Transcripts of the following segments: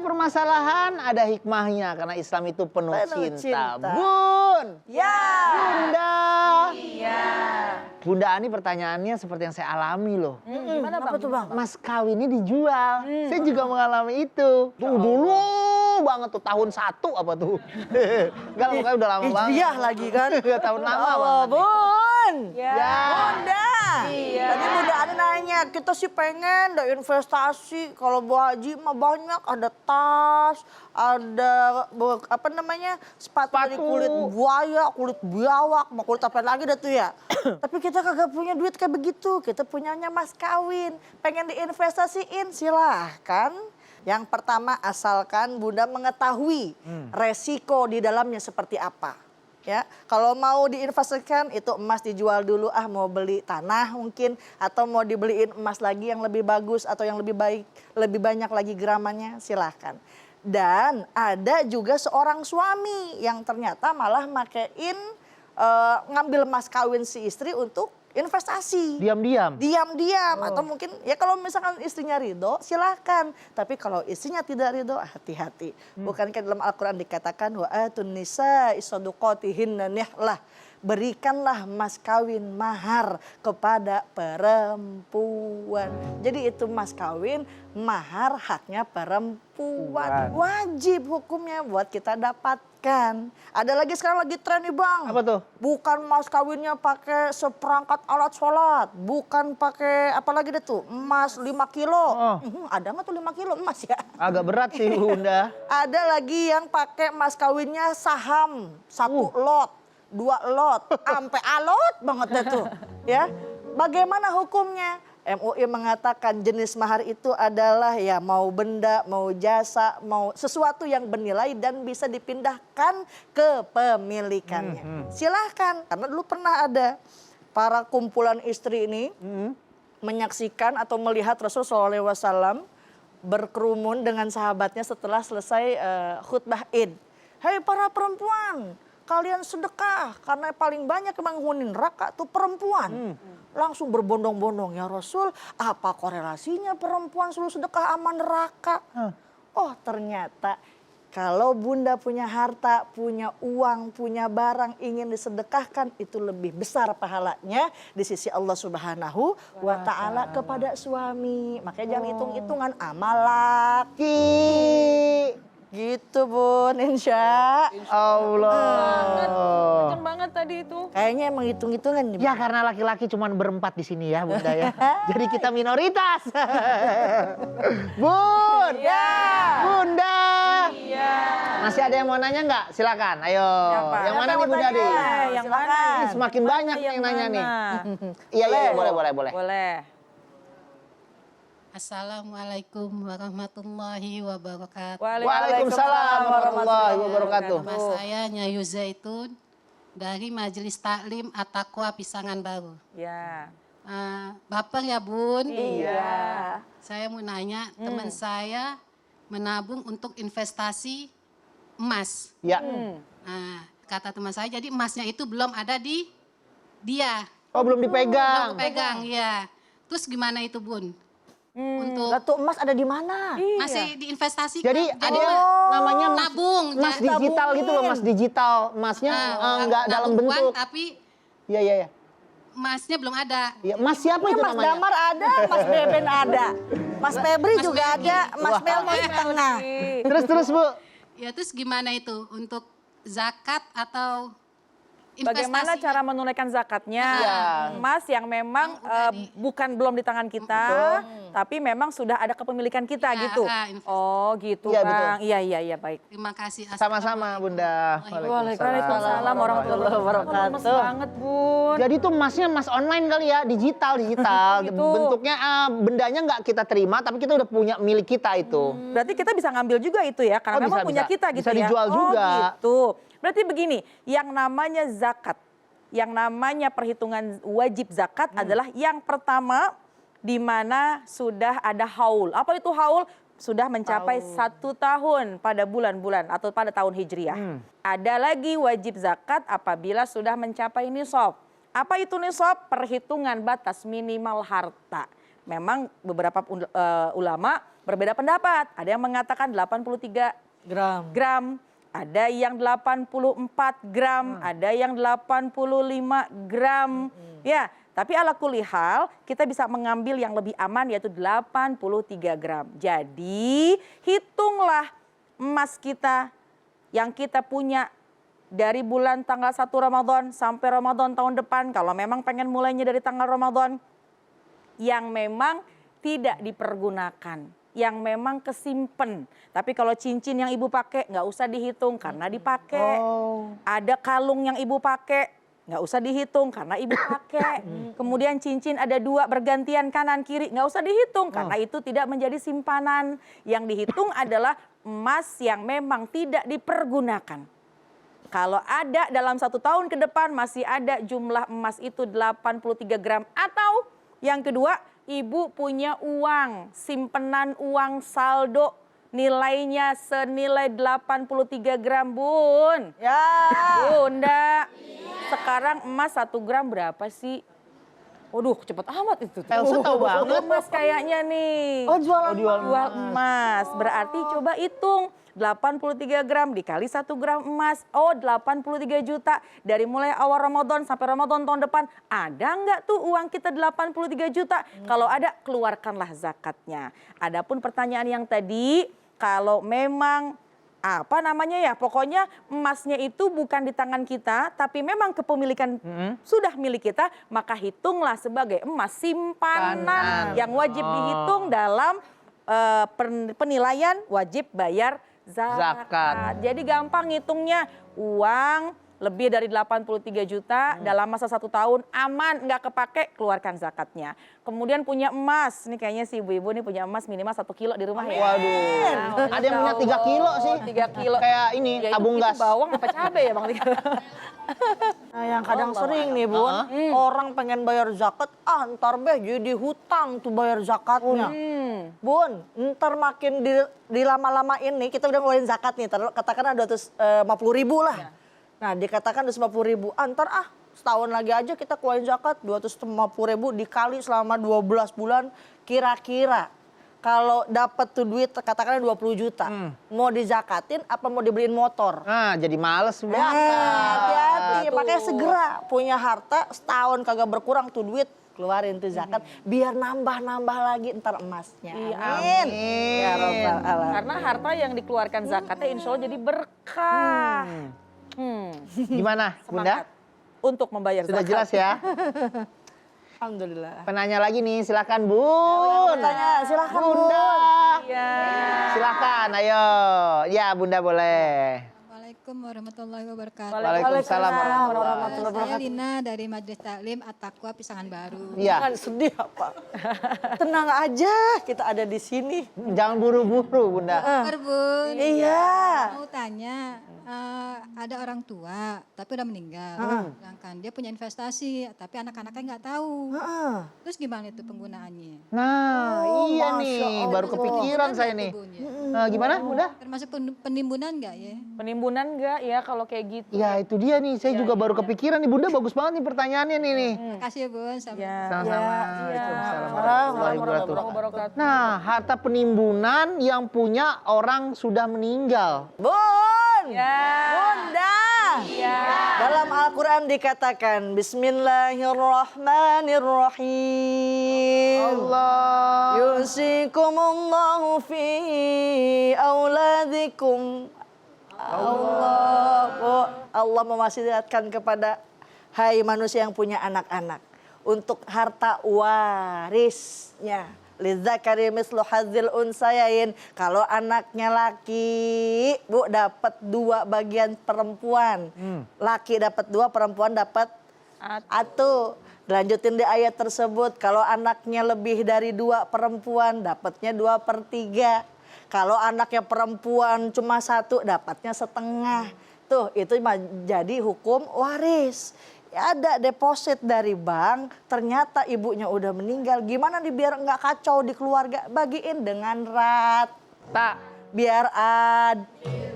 permasalahan ada hikmahnya karena Islam itu penuh cinta. cinta. Bun. Ya. Bunda. Iya. Bunda Ani pertanyaannya seperti yang saya alami loh. Gimana Bang? Tuh Bang? Mas kawin ini dijual. Saya juga mengalami itu. Tuh dulu banget tuh tahun 1 apa tuh. Enggak lah, pokoknya udah lama banget. Hijriah lagi kan? Tahun lama Oh, banget. Bun. Ya. Bunda. Iya. Tadi Bunda Ani nanya, kita sih pengen ada investasi. Kalau Bu Haji mah banyak, ada tas, ada apa namanya sepatu dari kulit buaya, kulit biawak, mau kulit apa lagi dah tuh ya. Tapi kita kagak punya duit kayak begitu. Kita punyanya mas kawin. Pengen diinvestasiin, silahkan. Yang pertama asalkan Bunda mengetahui resiko di dalamnya seperti apa. Ya, kalau mau diinvestasikan itu emas dijual dulu, mau beli tanah mungkin atau mau dibeliin emas lagi yang lebih bagus atau yang lebih baik, lebih banyak lagi gramannya, silahkan. Dan ada juga seorang suami yang ternyata malah makein ngambil emas kawin si istri untuk investasi. Diam-diam. Diam-diam atau mungkin ya kalau misalkan istrinya ridho silahkan. Tapi kalau istrinya tidak ridho hati-hati. Bukankah dalam Al-Quran dikatakan wa atun nisa isaduqatihinna nihlah. Berikanlah mas kawin mahar kepada perempuan. Jadi itu mas kawin mahar haknya perempuan. Wajib hukumnya buat kita dapatkan. Ada lagi sekarang lagi tren nih Bang. Apa tuh? Bukan mas kawinnya pakai seperangkat alat sholat. Bukan pakai apa lagi deh tuh, emas 5 kilo. Ada nggak tuh 5 kilo emas ya? Agak berat sih Bunda. Ada lagi yang pakai mas kawinnya saham. 1 lot. 2 lot, sampai alot banget deh tuh. Ya, bagaimana hukumnya? MUI mengatakan jenis mahar itu adalah ya mau benda, mau jasa, mau sesuatu yang bernilai dan bisa dipindahkan kepemilikannya. Silahkan, karena dulu pernah ada para kumpulan istri ini menyaksikan atau melihat Rasulullah SAW berkerumun dengan sahabatnya setelah selesai khutbah Id. Hei para perempuan, kalian sedekah karena paling banyak penghuni neraka tuh perempuan. Langsung berbondong-bondong, ya Rasul, apa korelasinya perempuan suruh sedekah aman neraka? Oh ternyata kalau Bunda punya harta, punya uang, punya barang ingin disedekahkan itu lebih besar pahalanya di sisi Allah Subhanahu wa Ta'ala kepada suami. Makanya jangan hitung-hitungan amal laki. Gitu Bun, insya Allah. Kenceng banget tadi itu. Kayaknya emang hitung-hitungan nih. Ya karena laki-laki cuma berempat di sini ya Bunda ya. Jadi kita minoritas. Bun. Ya. Bunda. Iya. Masih ada yang mau nanya nggak? Silakan. Ayo. Siapa? Yang mana Siapa nih mau Bunda tanya? Adi? Yang mana? Ini semakin banyak yang nanya nih. Iya iya boleh. Boleh. Assalamualaikum warahmatullahi wabarakatuh. Waalaikumsalam warahmatullahi wabarakatuh. Nama saya Nyayu Zaitun dari Majelis Taklim At-Taqwa Pisangan Baru. Ya. Bapak ya Bun? Iya. Saya mau nanya, teman saya menabung untuk investasi emas. Ya. Kata teman saya, jadi emasnya itu belum ada di dia. Oh belum dipegang. Belum pegang, ya. Terus gimana itu Bun? Untuk Lalu emas ada di mana? masih diinvestasikan. Jadi ada namanya mas, nabung. mas jadi digital gitu loh, mas digital. Masnya nggak dalam nabung uang, bentuk. tapi Iya. emasnya belum ada. Ya, mas siapa itu Mas namanya? Damar ada, Mas Beben ada. Mas Febri juga Febri. ada, Mas Belmo di tengah. Terus Bu. Ya terus gimana itu untuk zakat atau Bagaimana investasi? cara menunaikan zakatnya? Iya. Emas yang memang bukan belum di tangan kita, tapi memang sudah ada kepemilikan kita Iya, gitu. investasi. Oh gitu Iya, Bang. Iya baik. Terima kasih. Sama-sama Bunda. Waalaikumsalam warahmatullahi wabarakatuh. Lemes banget Bun. Jadi itu emasnya emas online kali ya, digital. Gitu. Bentuknya bendanya nggak kita terima, tapi kita udah punya milik kita itu. Berarti kita bisa ngambil juga itu ya, karena Oh, memang bisa, punya bisa. kita gitu Bisa ya. dijual juga. Oh gitu. Berarti begini, yang namanya zakat, yang namanya perhitungan wajib zakat adalah yang pertama di mana sudah ada haul. Apa itu haul? Sudah mencapai 1 tahun pada bulan-bulan atau pada tahun Hijriah. Ada lagi wajib zakat apabila sudah mencapai nisab. Apa itu nisab? Perhitungan batas minimal harta. Memang beberapa ulama berbeda pendapat. Ada yang mengatakan 83 gram, ada yang 84 gram, ada yang 85 gram. Ya, tapi ala kulihal kita bisa mengambil yang lebih aman yaitu 83 gram. Jadi hitunglah emas kita yang kita punya dari bulan tanggal 1 Ramadan sampai Ramadan tahun depan. Kalau memang pengen mulainya dari tanggal Ramadan yang memang tidak dipergunakan, yang memang kesimpen. Tapi kalau cincin yang ibu pakai nggak usah dihitung karena dipakai. Ada kalung yang ibu pakai nggak usah dihitung karena ibu pakai. Kemudian cincin ada 2 bergantian kanan kiri nggak usah dihitung karena itu tidak menjadi simpanan. Yang dihitung adalah emas yang memang tidak dipergunakan. Kalau ada dalam 1 tahun ke depan masih ada jumlah emas itu 83 gram. Atau yang kedua, ibu punya uang, simpenan uang saldo nilainya senilai 83 gram, Bun. Ya. Bunda, sekarang emas 1 gram berapa sih? Waduh, cepet amat itu. Elsa tahu banget. Emas kayaknya nih. Oh, jual Jual emas. Berarti coba hitung. 83 gram dikali 1 gram emas. Oh, 83 juta. Dari mulai awal Ramadan sampai Ramadan tahun depan. Ada nggak tuh uang kita 83 juta? Kalau ada, keluarkanlah zakatnya. Adapun pertanyaan yang tadi, kalau memang apa namanya ya, pokoknya emasnya itu bukan di tangan kita, tapi memang kepemilikan sudah milik kita, maka hitunglah sebagai emas simpanan yang wajib dihitung dalam penilaian wajib bayar zakat. Jadi gampang ngitungnya, uang lebih dari 83 juta dalam masa 1 tahun aman, nggak kepake, keluarkan zakatnya. Kemudian punya emas, ini kayaknya si ibu-ibu nih punya emas minimal 1 kilo di rumah ya. Waduh, ada yang punya 3 kilo sih. 3 kilo. Kayak ini, Ya, tabung itu gas. bawang apa cabai ya Bang? Nah, yang kadang sering nih Bun, orang pengen bayar zakat, ntar jadi hutang tuh bayar zakatnya. Bun, ntar makin dilama-lamain nih, kita udah ngeluarin zakat nih, katakan ada 250.000 lah. Nah, dikatakan 250.000, ntar setahun lagi aja kita keluarin zakat 250.000 dikali selama 12 bulan, kira-kira kalau dapat tuh duit katakanlah 20 juta, mau dizakatin apa mau dibeliin motor? Nah, jadi males Ya, banget. hati-hati, makanya segera punya harta setahun kagak berkurang tuh duit, keluarin tuh zakat biar nambah-nambah lagi ntar emasnya. Iya, Amin. Ya Rabbal alamin. Karena harta yang dikeluarkan zakatnya insya Allah jadi berkah. Gimana, Bunda? Semangat untuk membayar Sudah zakat. jelas ya? Alhamdulillah. Penanya lagi nih, silakan Bun. Tanya, silakan Bunda. Iya. Silakan, ayo. Ya, Bunda boleh. Assalamualaikum warahmatullahi wabarakatuh. Waalaikumsalam warahmatullahi Saya wabarakatuh. Lina dari Majelis Taklim At-Taqwa Pisangan Baru. Iya, Jangan sedih apa. Tenang aja, kita ada di sini. jangan buru-buru Bunda. Bun, Iya. mau tanya, ada orang tua tapi udah meninggal. Sedangkan dia punya investasi tapi anak-anaknya nggak tahu. Terus gimana itu penggunaannya? Nah, iya Masya nih, Allah. baru kepikiran saya nih. Bun, ya? Nah, gimana Bunda? Termasuk penimbunan nggak ya? Penimbunan enggak ya kalau kayak gitu? Ya itu dia nih, saya juga baru kepikiran nih Bunda, bagus banget nih pertanyaannya nih. Makasih ya Bun. Sampai Ya. Sama-sama. Waalaikumsalam warahmatullahi wabarakatuh. Wabarakatuh. Nah, harta penimbunan yang punya orang sudah meninggal. Bun. Ya. Bunda. Ya. Dalam Al-Quran dikatakan Bismillahirrahmanirrahim. Allah. Yusikumullahu fi auladikum. Allah mewasiatkan kepada hai manusia yang punya anak-anak untuk harta warisnya. Lidzakari mislu hadzil unsayain. Kalau anaknya laki, Bu dapat 2 bagian perempuan. Laki dapat 2, perempuan dapat 1. Lanjutin di ayat tersebut, kalau anaknya lebih dari 2 perempuan, dapatnya 2/3. Kalau anaknya perempuan cuma 1, dapatnya setengah. Tuh, itu jadi hukum waris. Ada deposit dari bank, ternyata ibunya udah meninggal. Gimana nih biar nggak kacau di keluarga? Bagiin dengan rata. Biar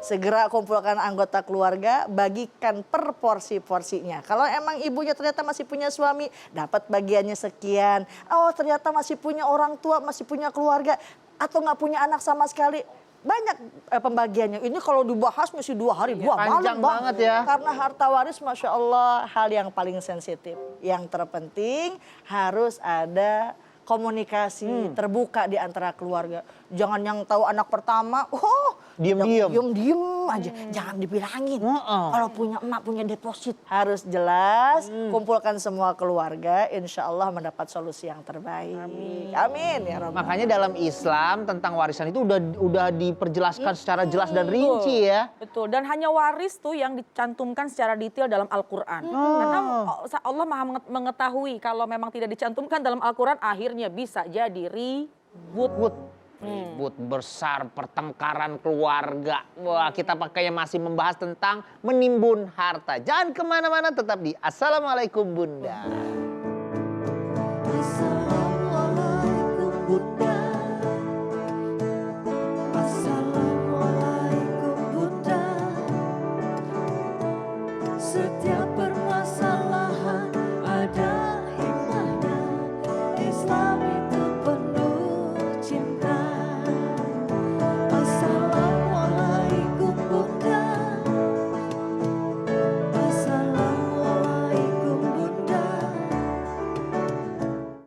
segera kumpulkan anggota keluarga, bagikan per porsi-porsinya. Kalau emang ibunya ternyata masih punya suami, dapat bagiannya sekian. Oh ternyata masih punya orang tua, masih punya keluarga, atau nggak punya anak sama sekali, banyak pembagiannya. Ini kalau dibahas mesti 2 hari, 2 malam panjang Bang. banget ya. Karena harta waris Masya Allah hal yang paling sensitif. Yang terpenting harus ada komunikasi terbuka di antara keluarga. Jangan yang tahu anak pertama, Diem-diem. diem aja, jangan dibilangin. Kalau punya emak punya deposit harus jelas, kumpulkan semua keluarga, insya Allah mendapat solusi yang terbaik. Amin ya Rabbal. Makanya dalam Islam tentang warisan itu udah diperjelaskan secara jelas dan rinci ya. Betul, dan hanya waris tuh yang dicantumkan secara detail dalam Al-Quran. Karena Allah maha mengetahui kalau memang tidak dicantumkan dalam Al-Quran, akhirnya bisa jadi ribut. Ribut besar, pertengkaran keluarga. Wah, kita pakainya masih membahas tentang menimbun harta. Jangan kemana-mana, tetap di Assalamualaikum Bunda.